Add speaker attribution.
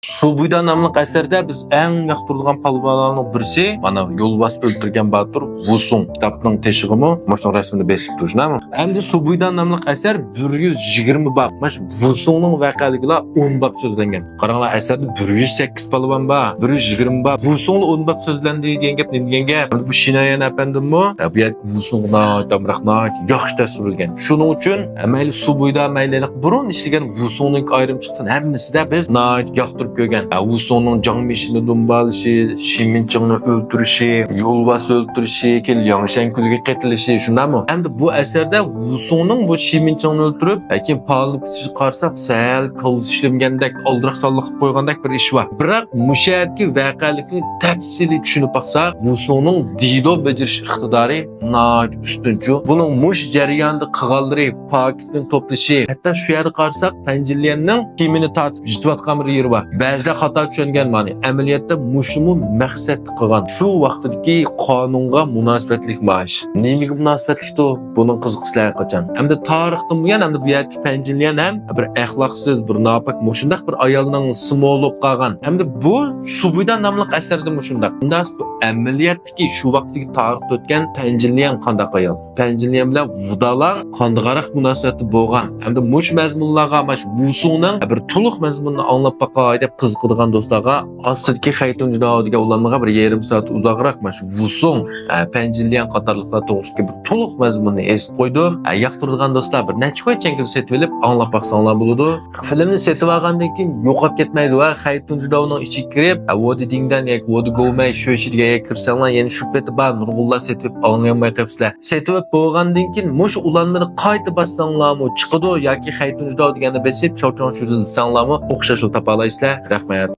Speaker 1: Subuyda namlı əsərdə biz ən yaxtırılğan palvalarının birisi, mana Yolbas öldürgən Batur Wusong kitabının teşiğimi, məşhur rəsmini besib duruşnamı. Əmdi Subuyda namlı əsər 120 bab, məş Wusongның vəqəligilə 10 bab sözlənген. Qarаңlar əsərdə 108 palvan ba, 120 bab. Wusongla 10 bab sözləndi degan gap nima gap? Bu Şinayan əpəndimmi? Bu yer Wusongna, Damraqna yaxşı təsvirləngan. Şuning uchun mayli Subuyda maylilik burun işləyən Wusongning ayrım çıxsın, hammasida biz yaxtırıb görgen. Wusongның Жаңмешini dumbalışı, Shiminchingni öldürüşü, Yolbas öldürüşü, Yangshan kulga qetilişi, şundami? Endi bu əsərdə Wusongның bu Shiminchingni öldürüb, lekin palını bitişi qarsak, sal qo'l ishlamgandek, oldiroq salliq qo'ygandek bir ish bor. Biroq mushadagi voqelikni tafsili tushunib baqsak, Wusongның dido bajarish iqtidori üstünçü. Bunun mush jarayonida qilganlari, paketni to'plashi, hatto shu yerda qarsak, Panjiliyanning kimini tatib yitayotgan bir yeri bor. Ba'zida xato tushungan ma'ni. Amaliyotda mushumu maqsad qilgan. Shu vaqtdagi qonunga munosabatlik mash. Nega munosabatlikdi? Buning qiziqishlari qachon? Hamda tarixdan buyon hamda bu yerga Panjiliyan ham bir axloqsiz, bir nopak mushundaq bir ayolning simvolib qolgan. Hamda bu Subuyda nomli asarda mushundaq. Bundan amaliyotdagi shu vaqtdagi tarixda o'tgan Panjiliyan qandaq ayol? Panjiliyan bilan Vudalar qandaqaraq munosabati bo'lgan. Hamda mush mazmunlarga mash Wusongning bir to'liq mazmunni anglab baqay deb qiziqadigan do'stlarga ostidagi Xaytunjudoga ulanmaga bir yarim soat uzoqroq mash Wusong, Panjiliyan qatorliqlar to'g'risida bir to'liq mazmunni esib qo'ydim. Yoqtiradigan do'stlar bir necha qo'y chengil setib olib anglab baqsanglar bo'ladi. Filmni setib olgandan keyin yo'qolib ketmaydi va Xaytunjudoning ichiga kirib, vodi dingdan yak vodi go'may shu ichiga kirsanglar, yana shu peti bor nurg'ullar setib olmay qolibsizlar. Setib bo'lgandan keyin mush ulanmani qayta bassanglarmi chiqadi yoki Xaytunjudo deganda besib chorchon shuni desanglarmi o'xshashli topa olasizlar. Rahmat.